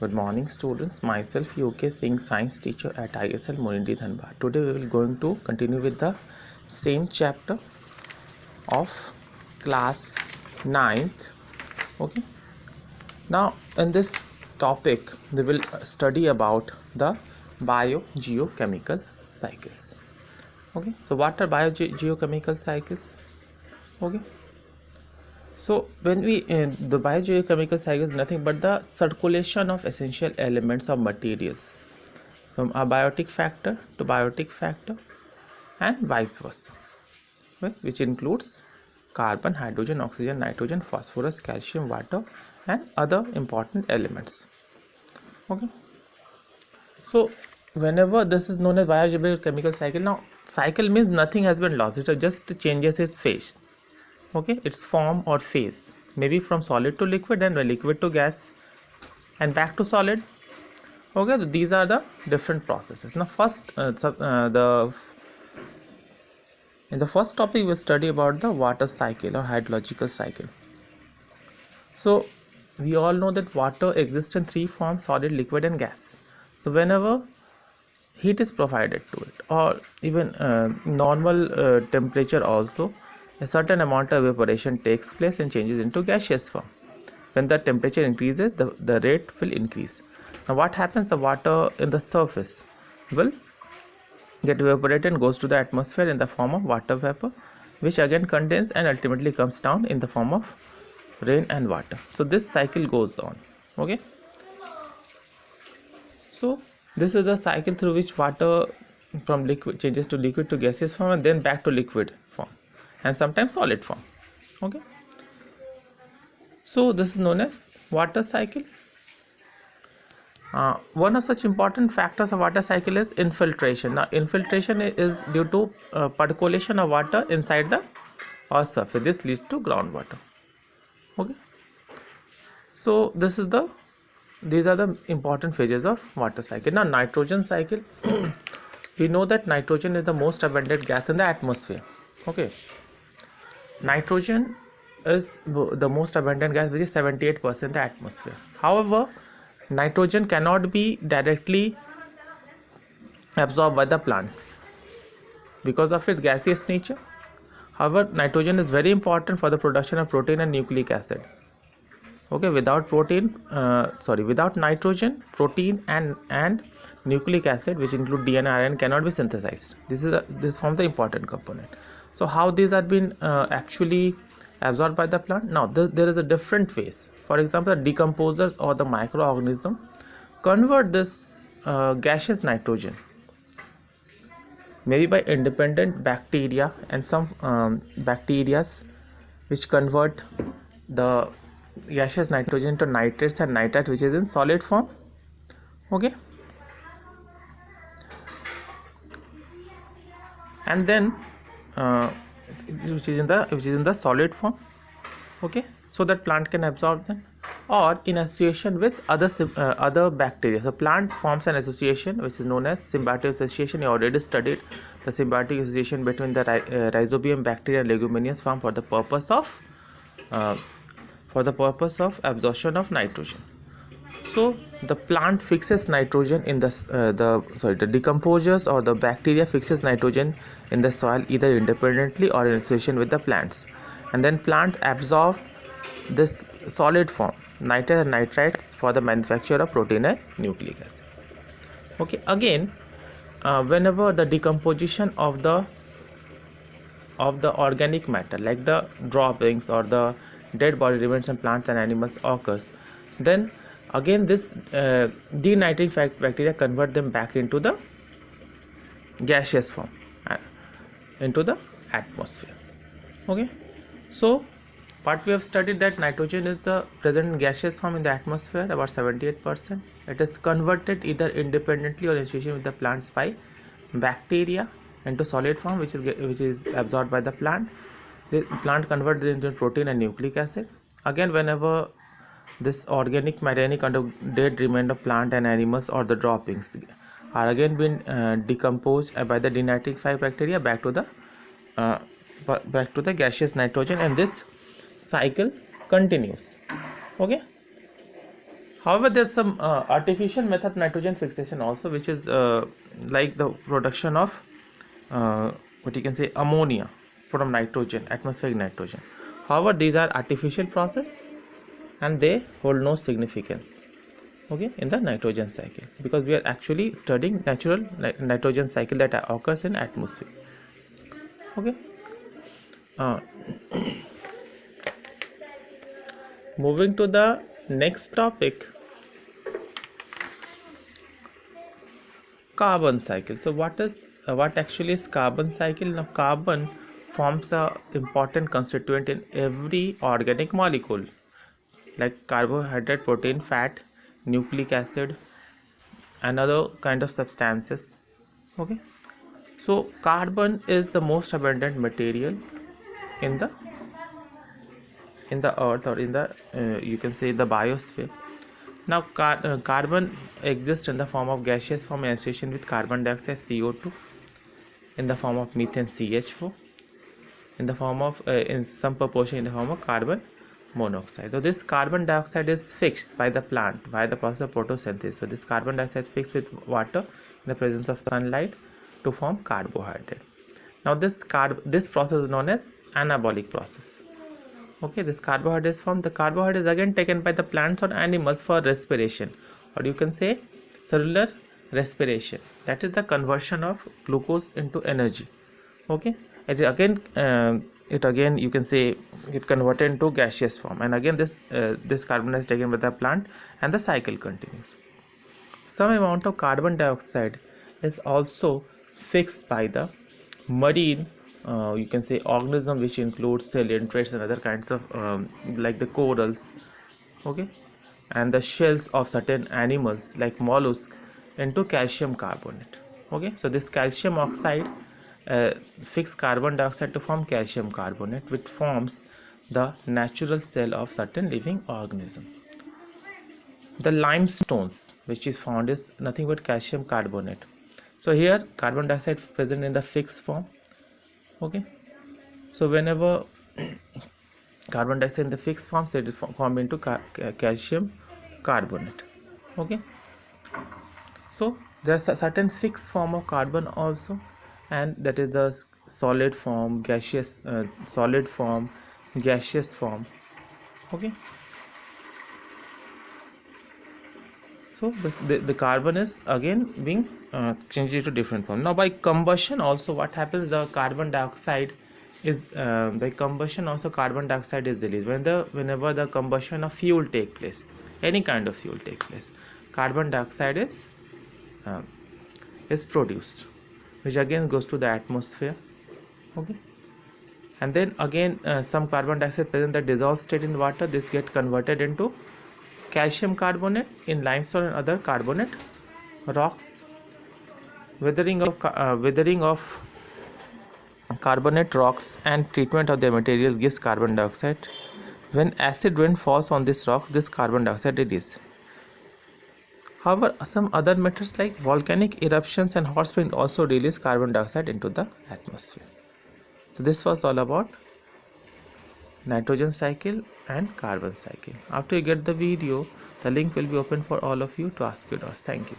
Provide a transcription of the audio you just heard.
Good morning students, myself UK Singh, science teacher at ISL Munindi Dhanbad. Today we will going to continue with the same chapter of class 9th. Okay. Now in this topic we will study about the biogeochemical cycles. Okay. So what are biogeochemical cycles? Okay. So when we the biogeochemical cycle is nothing but the circulation of essential elements of materials from abiotic factor to biotic factor and vice versa, right? Which includes carbon, hydrogen, oxygen, nitrogen, phosphorus, calcium, water and other important elements. Okay. So whenever this is known as biogeochemical cycle, now cycle means nothing has been lost, it just changes its phase. Okay, its form or phase, maybe from solid to liquid and liquid to gas and back to solid. Okay, so these are the different processes. Now first in the first topic we'll study about the water cycle or hydrological cycle. So we all know that water exists in three forms: solid, liquid and gas. So whenever heat is provided to it, or even normal temperature also, a certain amount of evaporation takes place and changes into gaseous form. When the temperature increases, the rate will increase. Now what happens? The water in the surface will get evaporated and goes to the atmosphere in the form of water vapor, which again condenses and ultimately comes down in the form of rain and water. So this cycle goes on. Okay. So this is the cycle through which water from liquid changes to liquid to gaseous form and then back to liquid form and sometimes solid form. Okay. So this is known as water cycle. One of such important factors of water cycle is infiltration. Now infiltration is due to percolation of water inside the earth surface. This leads to groundwater. Okay. So these are the important phases of water cycle. Now nitrogen cycle. We know that nitrogen is the most abundant gas in the atmosphere. Okay. Nitrogen is the most abundant gas, which is 78% in the atmosphere. However, nitrogen cannot be directly absorbed by the plant because of its gaseous nature. However, nitrogen is very important for the production of protein and nucleic acid. Okay, without nitrogen, protein and nucleic acid, which include DNA and RNA, cannot be synthesized. This forms the important component. So how these are been actually absorbed by the plant? Now there is a different phase. For example, the decomposers or the microorganism convert this gaseous nitrogen, maybe by independent bacteria and some bacterias, which convert the gaseous nitrogen to nitrates and nitrite, which is in solid form. Okay. And then which is in the solid form. Okay. So that plant can absorb them, or in association with other bacteria. So plant forms an association which is known as symbiotic association. You already studied the symbiotic association between the rhizobium bacteria and leguminous form for the purpose of absorption of nitrogen. So the plant fixes nitrogen in the decomposers or the bacteria fixes nitrogen in the soil either independently or in association with the plants, and then plant absorb this solid form, nitrate and nitrite, for the manufacture of protein and nucleic acid. Okay. Again, whenever the decomposition of the organic matter, like the droppings or the dead body remains in plants and animals occurs, then again this denitric bacteria convert them back into the gaseous form into the atmosphere. Okay. So what we have studied, that nitrogen is the present in gaseous form in the atmosphere, about 78%. It is converted either independently or in association with the plants by bacteria into solid form, which is absorbed by the plant. The plant converts it into protein and nucleic acid. Again, whenever this organic matter, any kind of dead remainder of plant and animals or the droppings are again been decomposed by the denitric bacteria back to the gaseous nitrogen, and this cycle continues. Okay. However, there's some artificial method nitrogen fixation also, which is like the production of what you can say ammonia from nitrogen, atmospheric nitrogen. However, these are artificial process and they hold no significance, okay, in the nitrogen cycle, because we are actually studying natural nitrogen cycle that occurs in atmosphere. Okay. Moving to the next topic, carbon cycle. So what actually is carbon cycle? Now carbon forms a important constituent in every organic molecule, like carbohydrate, protein, fat, nucleic acid, and other kind of substances. Okay, so carbon is the most abundant material in the earth, or in the you can say the biosphere. Now carbon exists in the form of gaseous form in association with carbon dioxide, CO2, in the form of methane, CH4, in the form of in some proportion in the form of carbon monoxide. So this carbon dioxide is fixed by the plant by the process of photosynthesis. So this carbon dioxide is fixed with water in the presence of sunlight to form carbohydrate. Now this process is known as anabolic process. Okay, this carbohydrate is formed. The carbohydrate is again taken by the plants or animals for respiration, or you can say cellular respiration. That is the conversion of glucose into energy. Okay, it again you can say it converted into gaseous form, and again this carbon is taken by the plant, and the cycle continues. Some amount of carbon dioxide is also fixed by the marine you can say organism, which includes coelacanths and other kinds of like the corals, okay, and the shells of certain animals like mollusks, into calcium carbonate. Okay, so this calcium oxide fix carbon dioxide to form calcium carbonate, which forms the natural cell of certain living organism. The limestones which is found is nothing but calcium carbonate. So here carbon dioxide present in the fixed form. Okay, so whenever carbon dioxide in the fixed form, it is formed into calcium carbonate. Okay, so there's a certain fixed form of carbon also, and that is the solid form, gaseous form, gaseous form. Okay, so the carbon is again being changed into different form. Now by combustion also what happens, the carbon dioxide is by combustion also carbon dioxide is released. Whenever the combustion of fuel take place, any kind of fuel take place, carbon dioxide is produced, which again goes to the atmosphere. Okay, and then again some carbon dioxide present in the dissolved state in water. This get converted into calcium carbonate in limestone and other carbonate rocks. Weathering of carbonate rocks and treatment of their material gives carbon dioxide. When acid rain falls on this rock, this carbon dioxide releases. However, some other methods like volcanic eruptions and hot springs also release carbon dioxide into the atmosphere. So this was all about nitrogen cycle and carbon cycle. After you get the video, the link will be open for all of you to ask your doubts. Thank you.